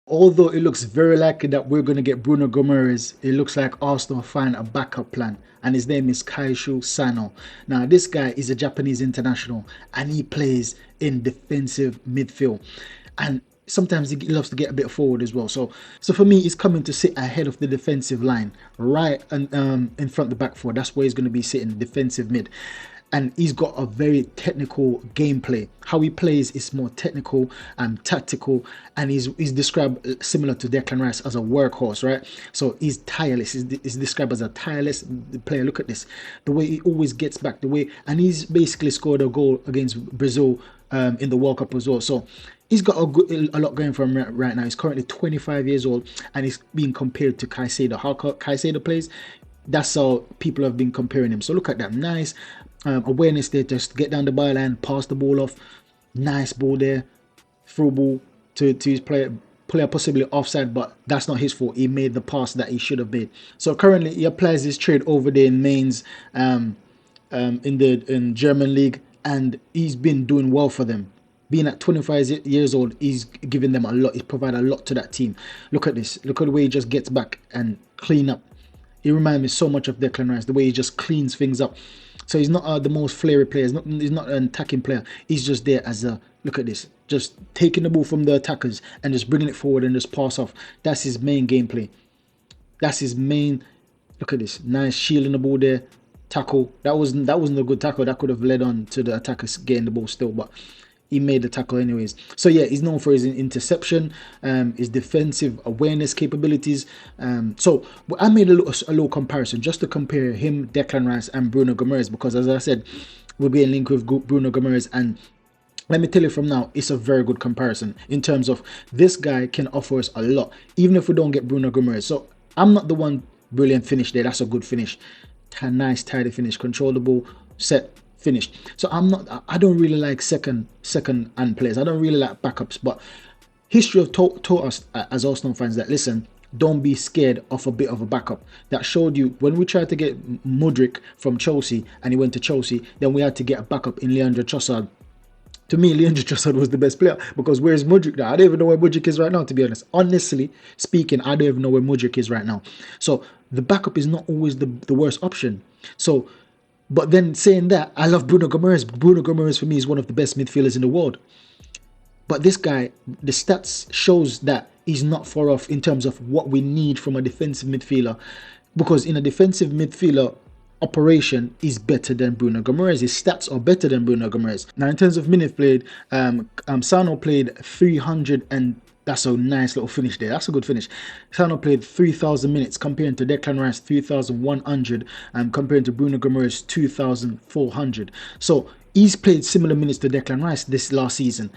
Although it looks very likely that we're going to get Bruno Guimarães, it looks like Arsenal find a backup plan, and his name is Kaishu Sano. Now, this guy is a Japanese international, and he plays in defensive midfield, and sometimes he loves to get a bit forward as well. So for me, he's coming to sit ahead of the defensive line, right, and in front of the back four. That's where he's going to be sitting, defensive mid. And he's got a very technical gameplay. How he plays is more technical and tactical, and he's described similar to Declan Rice as a workhorse, right? So he's tireless. He's described as a tireless player. Look at this, the way he always gets back, the way, and he's basically scored a goal against Brazil in the World Cup as well. So he's got a lot going for him right now. He's currently 25 years old, and he's being compared to Caicedo. How Caicedo plays, that's how people have been comparing him. So look at that, nice awareness there, just get down the byline, pass the ball off, nice ball there, through ball to his player possibly offside, but that's not his fault. He made the pass that he should have made. So currently he applies his trade over there in Mainz, in German league, and he's been doing well for them. Being at 25 years old, he's giving them a lot. He's provided a lot to that team. Look at this. Look at the way he just gets back and clean up. He reminds me so much of Declan Rice, the way he just cleans things up. So he's not the most flary player. He's not an attacking player. He's just there as a, look at this, just taking the ball from the attackers and just bringing it forward and just pass off. That's his main gameplay. That's his main. Look at this, nice shielding the ball there, tackle. That wasn't a good tackle. That could have led on to the attackers getting the ball still, but he made the tackle anyways. So yeah, he's known for his interception, his defensive awareness capabilities. So I made a little comparison just to compare him, Declan Rice, and Bruno Guimarães, because as I said, we'll be in link with Bruno Guimarães, and let me tell you from now, it's a very good comparison in terms of this guy can offer us a lot, even if we don't get Bruno Guimarães. So I'm not the one brilliant finish there. That's a good finish, nice tidy finish, control the ball, set, finished. So I don't really like second hand players. I don't really like backups, but history have taught us as Arsenal fans that, listen, don't be scared of a bit of a backup. That showed you when we tried to get Mudryk from Chelsea and he went to Chelsea, then we had to get a backup in Leandro Trossard. To me, Leandro Trossard was the best player, because where's Mudryk now? I don't even know where Mudryk is right now, to be honest. Honestly speaking, I don't even know where Mudryk is right now. So the backup is not always the worst option. So, but then saying that, I love Bruno Guimarães. Bruno Guimarães for me is one of the best midfielders in the world. But this guy, the stats shows that he's not far off in terms of what we need from a defensive midfielder. Because in a defensive midfielder operation, is better than Bruno Guimarães. His stats are better than Bruno Guimarães. Now in terms of minutes played, Sano played 300 and that's a nice little finish there. That's a good finish. Sano played 3,000 minutes comparing to Declan Rice 3,100 and comparing to Bruno Guimarães 2,400. So he's played similar minutes to Declan Rice this last season,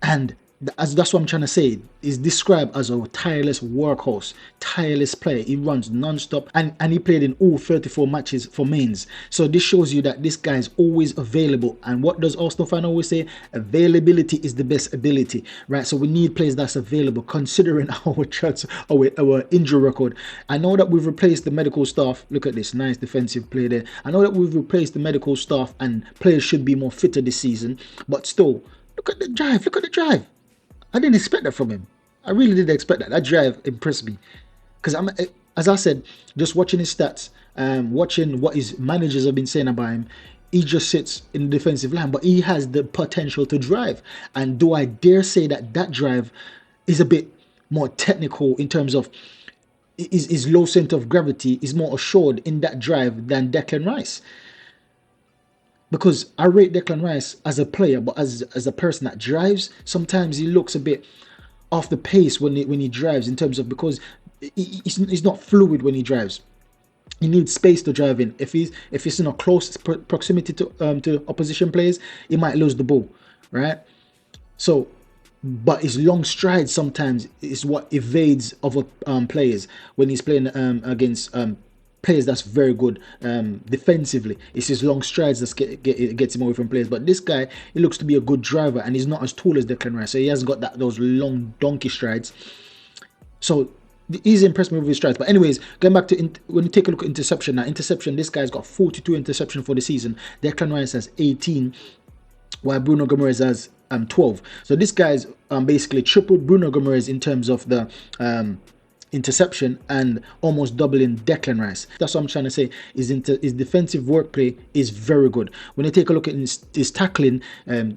and that's what I'm trying to say. Is described as a tireless workhorse, tireless player. He runs non-stop, and he played in all 34 matches for Mainz. So this shows you that this guy is always available. And what does Arsenal fan always say? Availability is the best ability, right? So we need players that's available, considering our injury record. I know that we've replaced the medical staff. Look at this, nice defensive play there. I know that we've replaced the medical staff, and players should be more fitter this season. But still, look at the drive. Look at the drive. I didn't expect that from him. I really didn't expect that. That drive impressed me. Because as I said, just watching his stats, watching what his managers have been saying about him, he just sits in the defensive line, but he has the potential to drive. And do I dare say that drive is a bit more technical in terms of his low center of gravity is more assured in that drive than Declan Rice? Because I rate Declan Rice as a player, but as a person that drives, sometimes he looks a bit off the pace when he drives, in terms of, because he's not fluid when he drives. He needs space to drive in. If he's in a close proximity to opposition players, he might lose the ball, right? So, but his long strides sometimes is what evades other players when he's playing against players that's very good defensively. It's his long strides that gets him away from players. But this guy, he looks to be a good driver, and he's not as tall as Declan Rice, so he hasn't got those long donkey strides. So he's impressed me with his strides. But anyways, going back to when you take a look at interception now, this guy's got 42 interception for the season. Declan Rice has 18, while Bruno Guimarães has 12. So this guy's basically tripled Bruno Guimarães in terms of the interception and almost doubling Declan Rice. That's what I'm trying to say. His defensive work play is very good. When you take a look at his tackling,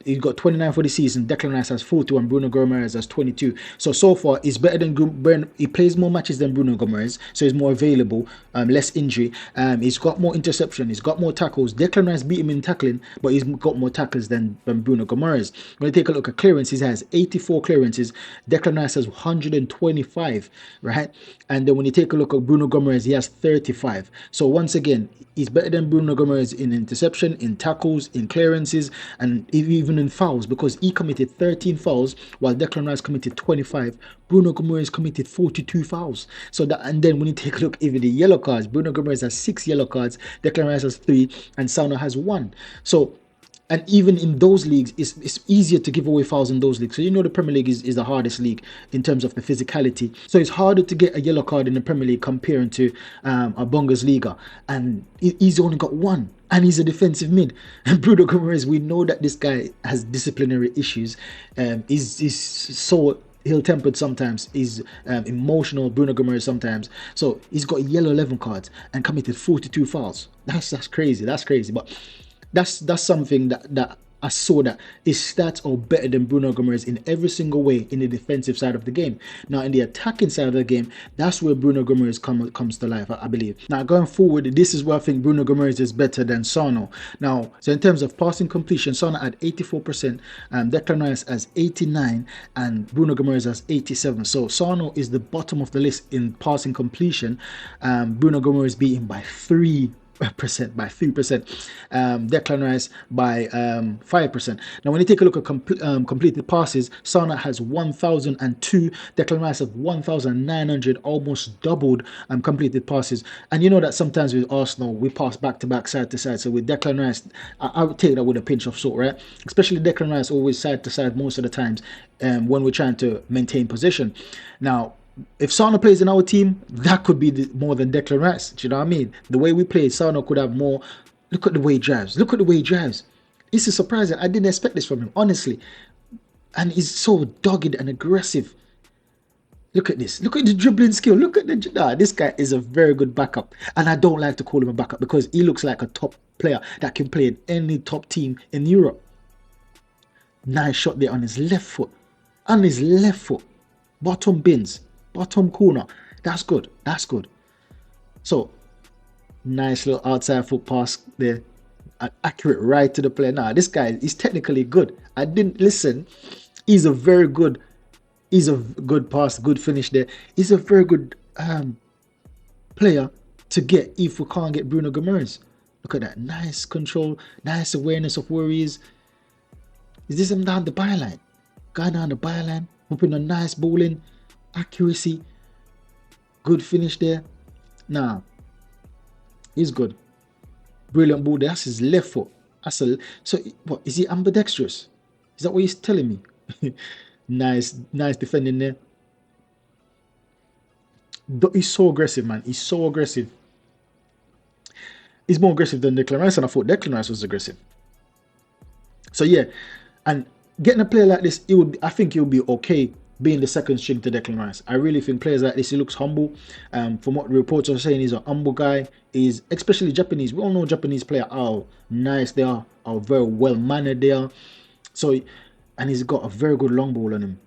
he got 29 for the season. Declan Rice has 41. Bruno Guimarães has 22. So far he's better than he plays more matches than Bruno Guimarães, so he's more available, less injury. He's got more interception. He's got more tackles. Declan Rice beat him in tackling, but he's got more tackles than Bruno Guimarães. When you take a look at clearances, he has 84 clearances. Declan Rice has 125, right? And then when you take a look at Bruno Guimarães, he has 35. So once again, he's better than Bruno Guimarães in interception, in tackles, in clearances, and even in fouls, because he committed 13 fouls while Declan Rice committed 25. Bruno Guimarães committed 42 fouls. So that, and then when you take a look even the yellow cards, Bruno Guimarães has 6 yellow cards, Declan Rice has 3, and Sano has 1. So, and even in those leagues, it's easier to give away fouls in those leagues. So you know the Premier League is the hardest league in terms of the physicality. So it's harder to get a yellow card in the Premier League comparing to a Bundesliga. And he's only got 1. And he's a defensive mid. And Bruno Guimarães, we know that this guy has disciplinary issues. He's so ill-tempered sometimes. He's emotional, Bruno Guimarães sometimes. So he's got yellow 11 cards and committed 42 fouls. That's crazy. That's crazy. But that's something that I saw, that his stats are better than Bruno Guimarães in every single way in the defensive side of the game. Now, in the attacking side of the game, that's where Bruno Guimarães comes to life, I believe. Now, going forward, this is where I think Bruno Guimarães is better than Sano. Now, so in terms of passing completion, Sano had 84%, Declan Rice has 89%, and Bruno Guimarães has 87%. So Sano is the bottom of the list in passing completion. Bruno Guimarães beat him by 3%, by 3%, Declan Rice by 5%. Now when you take a look at completed passes, Sano has 1,002, Declan Rice has 1,900, almost doubled completed passes. And you know that sometimes with Arsenal we pass back to back, side to side. So with Declan Rice, I would take that with a pinch of salt, right? Especially Declan Rice always side to side most of the times when we're trying to maintain possession. Now, if Sano plays in our team, that could be more than Declan Rice. Do you know what I mean? The way we play, Sano could have more. Look at the way he drives. Look at the way he drives. This is surprising. I didn't expect this from him, honestly. And he's so dogged and aggressive. Look at this. Look at the dribbling skill. Look at the... this guy is a very good backup. And I don't like to call him a backup because he looks like a top player that can play in any top team in Europe. Nice shot there on his left foot. On his left foot. Bottom bins. Bottom corner. That's good. That's good. So, nice little outside foot pass there. Accurate right to the player. Nah, this guy is technically good. I didn't listen. He's a very good. He's a good pass, good finish there. He's a very good player to get if we can't get Bruno Guimarães. Look at that. Nice control. Nice awareness of where he is. Is this him down the byline? Guy down the byline. Hoping a nice ball in. Accuracy, good finish there. Nah, he's good. Brilliant ball there. That's his left foot. So what is he ambidextrous? Is that what he's telling me? nice defending there. He's so aggressive, man. He's so aggressive. He's more aggressive than Declan Rice, and I thought Declan Rice was aggressive. So yeah, and getting a player like this, I think it would be okay being the second string to Declan Rice. I really think players like this, he looks humble. From what the reports are saying, he's an humble guy. He's especially Japanese. We all know Japanese players how nice they are, how very well mannered they are. So, and he's got a very good long ball on him.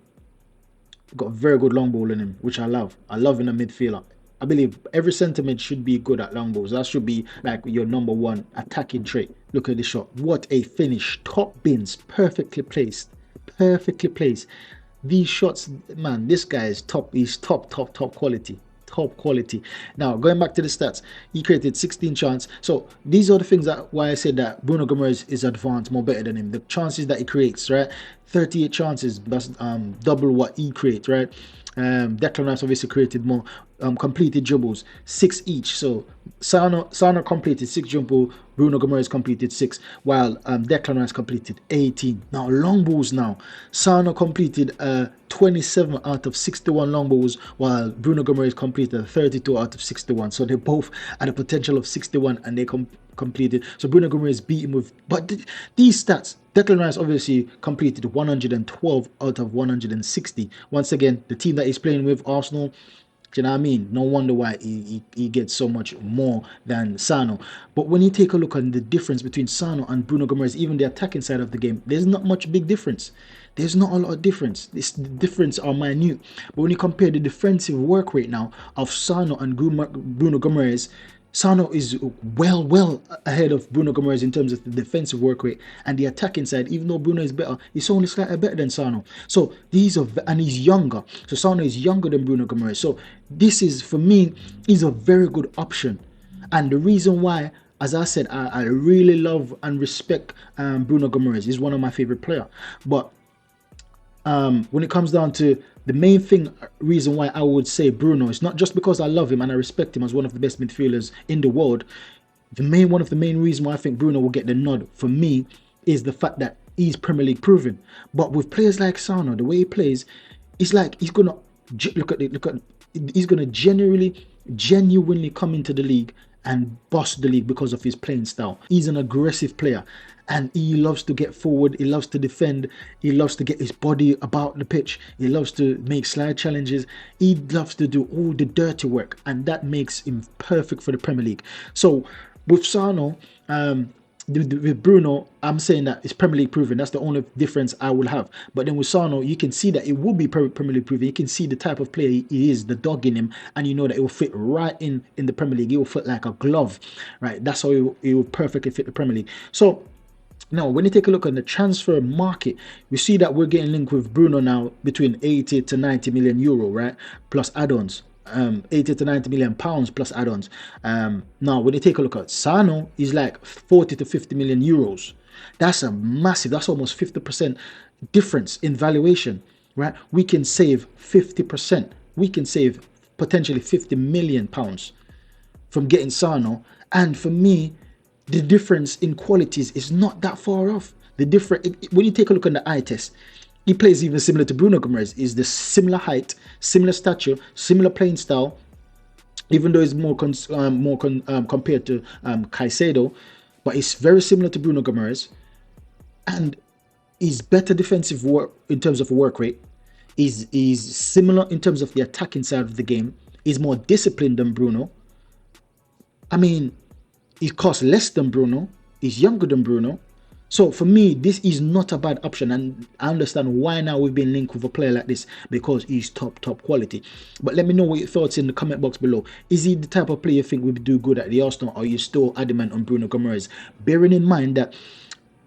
Got a very good long ball in him, which I love. I love in a midfielder. I believe every centre mid should be good at long balls. That should be like your number one attacking trait. Look at this shot. What a finish. Top bins, perfectly placed. Perfectly placed. These shots, man, this guy is top. He's top quality. Top quality. Now, going back to the stats, he created 16 chances. So these are the things that why I said that Bruno Guimarães is advanced, more better than him. The chances that he creates, right? 38 chances, that's double what he creates, right? Declan Rice obviously created more. completed dribbles, 6 each. So Sano completed 6 dribbles, Bruno Guimarães completed 6, while Declan Rice completed 18. Now long balls now. Sano completed 27 out of 61 long balls, while Bruno Guimarães completed 32 out of 61. So they both had a potential of 61 and they completed. So Bruno Guimarães beat him with, but these stats, Declan Rice obviously completed 112 out of 160. Once again, the team that he's playing with, Arsenal, do you know what I mean? No wonder why he gets so much more than Sano. But when you take a look at the difference between Sano and Bruno Guimarães, even the attacking side of the game, there's not much big difference. There's not a lot of difference. The difference are minute. But when you compare the defensive work rate now of Sano and Bruno Guimarães, Sano is well ahead of Bruno Guimarães in terms of the defensive work rate, and the attacking side, even though Bruno is better, he's only slightly better than Sano. So these are, and he's younger. So Sano is younger than Bruno Guimarães. So this is, for me, is a very good option. And the reason why, as I said, I really love and respect Bruno Guimarães. He's one of my favorite players. But when it comes down to the main reason why I would say Bruno, it's not just because I love him and I respect him as one of the best midfielders in the world. One of the main reasons why I think Bruno will get the nod for me is the fact that he's Premier League proven. But with players like Sano, the way he plays, it's like he's gonna he's gonna genuinely come into the league and boss the league because of his playing style. He's an aggressive player and he loves to get forward, he loves to defend, he loves to get his body about the pitch, he loves to make slide challenges, he loves to do all the dirty work, and that makes him perfect for the Premier League. So with Sano, with Bruno, I'm saying that it's Premier League proven. That's the only difference I will have. But then with Sano, you can see that it will be Premier League proven. You can see the type of player he is, the dog in him, and you know that it will fit right in the Premier League. It will fit like a glove, right? That's how it will perfectly fit the Premier League. So now, when you take a look at the transfer market, we see that we're getting linked with Bruno now between 80 to 90 million euro, right? Plus add-ons. 80 to 90 million pounds plus add-ons. Now, when you take a look at Sano, is like 40 to 50 million euros. That's a massive, that's almost 50% difference in valuation, right? We can save 50%. We can save potentially 50 million pounds from getting Sano. And for me, the difference in qualities is not that far off. When you take a look at the eye test, he plays even similar to Bruno Guimarães. Is the similar height, similar stature, similar playing style, even though he's more compared to Caicedo, but it's very similar to Bruno Guimarães, and he's better defensive work in terms of work rate. He's similar in terms of the attacking side of the game. He's more disciplined than Bruno. I mean, he costs less than Bruno. He's younger than Bruno. So for me, this is not a bad option, and I understand why now we've been linked with a player like this, because he's top quality. But let me know what your thoughts in the comment box below. Is he the type of player you think would do good at the Arsenal, or are you still adamant on Bruno Guimarães? Bearing in mind that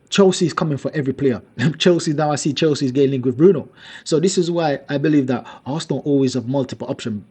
Chelsea is coming for every player. Chelsea, now I see Chelsea is getting linked with Bruno. So this is why I believe that Arsenal always have multiple options.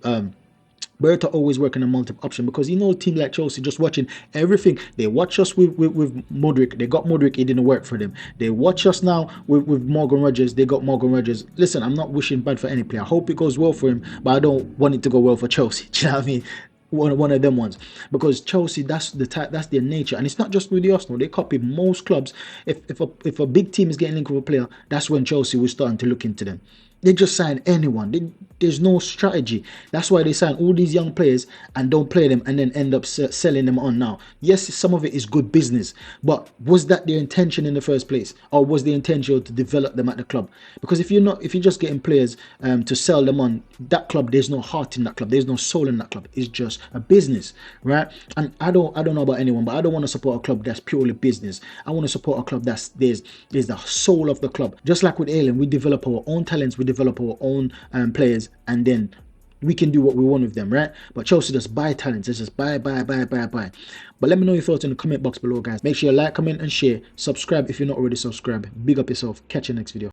Berta always working on multiple option, because you know, a team like Chelsea just watching everything. They watch us with Modric. They got Modric. It didn't work for them. They watch us now with Morgan Rogers. They got Morgan Rogers. Listen, I'm not wishing bad for any player. I hope it goes well for him, but I don't want it to go well for Chelsea. Do you know what I mean? One of them ones, because Chelsea, that's the type, that's their nature, and it's not just with the Arsenal. They copy most clubs. If a big team is getting linked with a player, that's when Chelsea was starting to look into them. They just sign anyone. There's no strategy. That's why they sign all these young players and don't play them, and then end up selling them on now. Yes, some of it is good business, but was that their intention in the first place, or was the intention to develop them at the club? Because if you're just getting players to sell them on, that club, there's no heart in that club. There's no soul in that club. It's just a business, right? And I don't know about anyone, but I don't want to support a club that's purely business. I want to support a club there's the soul of the club. Just like with Alien, we develop our own talents, we develop our own players, and then we can do what we want with them, right? But Chelsea just buy talents. It's just buy. But let me know your thoughts in the comment box below, guys. Make sure you like, comment, and share. Subscribe if you're not already subscribed. Big up yourself. Catch you next video.